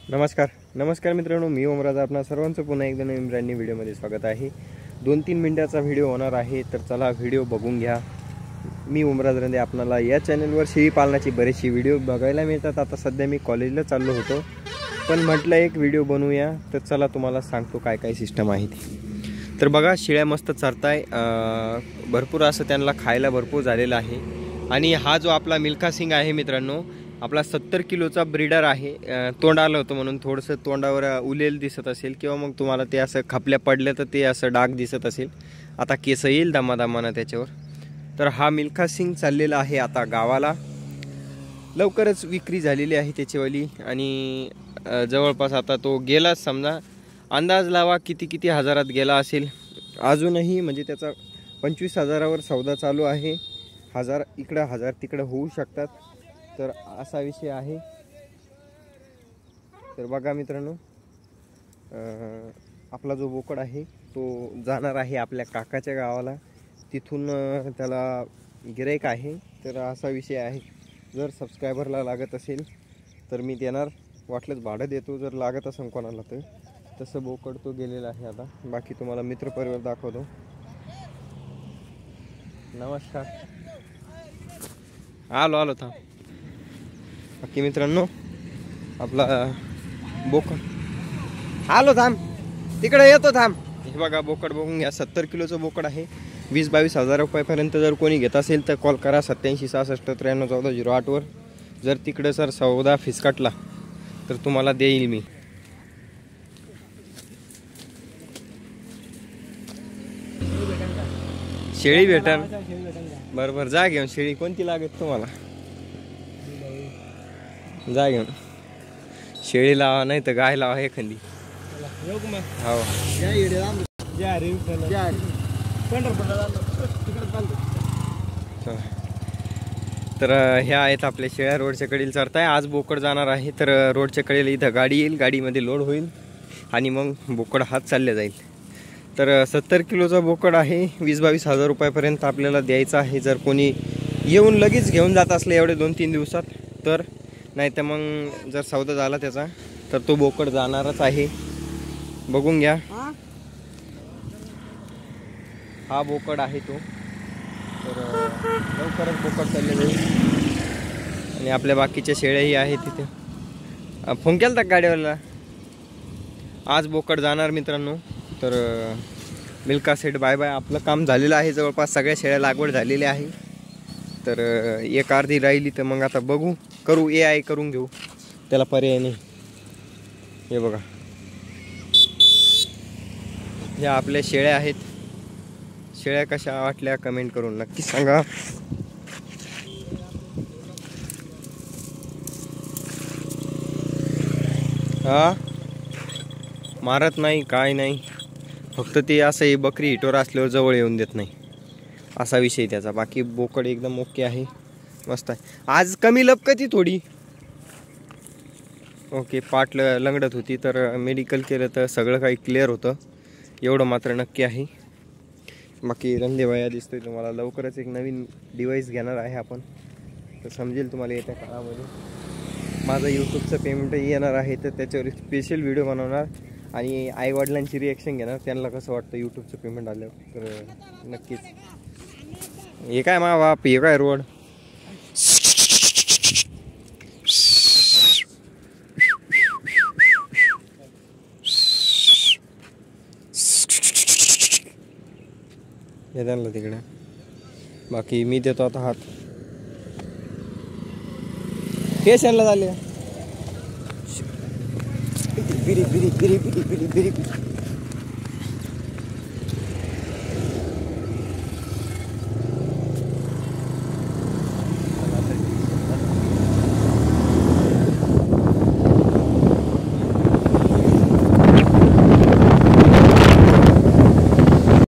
नमस्कार मित्रांनो, मी ओमराज आपणा सर्वांचं पुन्हा एकदा नवीन ब्रँड न्यू व्हिडिओमध्ये स्वागत आहे। 2-3 मिनिटाचा व्हिडिओ होणार आहे, तर चला व्हिडिओ बघून घ्या। मी ओमराज रंदे। आपल्याला या चॅनलवर शेळी पालनाची बरेचशी व्हिडिओ बघायला मिळतात। आता सध्या मी कॉलेजला चाललो होतो, पण म्हटलं एक व्हिडिओ बनवूया, तर चला तुम्हाला सांगतो काय काय सिस्टम आहे ती। तर बघा, शेळ्या मस्त चरताय, भरपूर असं त्यांना खायला भरपूर झालेलं आहे। आणि हा जो आपला मिल्खा सिंग आहे मित्रांनो, आपला 70 किलोचा ब्रीडर आहे। तोंड आलं होतं म्हणून थोडंसं तोंडावर उलेल दिसत असेल, किंवा मग तुम्हाला ते असं खपल्या पडल्या तर ते असं डाग दिसत असेल। आता केस येईल दमादमानं त्याच्यावर। तर हा मिल्खा सिंग चाललेला आहे आता गावाला, लवकरच विक्री झालेली आहे त्याचीवाली। आणि जवळपास आता तो गेलाच, समजा अंदाज लावा किती हजारात गेला असेल। अजूनही म्हणजे त्याचा 25,000वर सौदा चालू आहे। 1000 इकडं 1000 तिकडं होऊ शकतात, तर असा विषय आहे। तर बघा मित्रांनो, आपला जो बोकड आहे तो जाणार आहे आपल्या काकाच्या गावाला। तिथून त्याला गिराईक आहे, तर असा विषय आहे। जर सबस्क्रायबरला लागत असेल तर मी देणार, वाटलंच भाडं देतो जर लागत असेल कोणाला तर। तसं बोकड तो गेलेला आहे आता। बाकी तुम्हाला मित्रपरिवार दाखवतो। नमस्कार, आलो थांब। बाकी मित्रांनो, आपला बोकड आलो, थांब तिकडे येतो, थांब। हे बघा बोकड बघून घ्या, 70 किलोचं बोकड आहे। 20-22 हजार रुपयापर्यंत जर कोणी घेत असेल तर कॉल करा 87 66 93 14 08वर। जर तिकडे सर सौदा फिसकटला तर तुम्हाला देईल मी। शेळी भेटन, बरोबर, जा घेऊन। शेळी कोणती लागेल तुम्हाला, जा घेऊन। शेळी लावा नाही तर गाय लावा एखादी। हो, तर ह्या आहेत आपल्या शेळ्या, रोडच्या कडील चरताय। आज बोकड जाणार आहे, तर रोडच्या कडेला इथं गाडी येईल, गाडीमध्ये लोड होईल आणि मग बोकड हात चालले जाईल। तर 70 किलोचा बोकड आहे। 20-22 हजार रुपयापर्यंत आपल्याला द्यायचा आहे। जर कोणी येऊन लगेच घेऊन जात असले एवढे 2-3 दिवसात तर, नाही तर मग जर सौदा झाला त्याचा तर तो बोकड जाणारच आहे। बघून घ्या, हा बोकड आहे तो। तर लवकरच बोकड चालले जाईल। आणि आपल्या बाकीच्या शेळ्याही आहेत तिथे। फोन केला तर गाडीवाल्याला, आज बोकड जाणार मित्रांनो। तर मिल्खा सेट बाय बाय। आपलं काम झालेलं आहे, जवळपास सगळ्या शेळ्या लागवड झालेल्या आहे। तर एक अर्धी राहिली, तर मग आता बघू, करू AI करून घेऊ, त्याला पर्याय नाही। हे बघा, ह्या आपल्या शेळ्या आहेत। शेळ्या कशा वाटल्या कमेंट करून नक्की सांगा। हा, मारत नाही काय नाही, फक्त ते असं हे बकरी हिटोर असल्यावर जवळ येऊन देत नाही, असा विषय त्याचा। बाकी बोकड एकदम ओके आहे, मस्त आहे। आज कमी लपकती थोडी, ओके, पाठ लंगडत होती, तर मेडिकल केलं तर सगळं काही क्लिअर होतं, एवढं मात्र नक्की आहे। बाकी रंदेवाया दिसतोय तुम्हाला। लवकरच एक नवीन डिव्हाइस घेणार आहे आपण, तर समजेल तुम्हाला येत्या काळामध्ये। माझं यूट्यूबचं पेमेंट येणार आहे, तर त्याच्यावर स्पेशल व्हिडिओ बनवणार आणि आईवडिलांची रिॲक्शन घेणार, त्यांना कसं वाटतं यूट्यूबचं पेमेंट आल्यावर। तर नक्कीच। हे काय मा बाप, हे काय रोड, हे त्यांना तिकडे। बाकी मी देतो आता हात। पेशंटला झाले बिरी बिरी बिरी बिरी बिरी बिरी।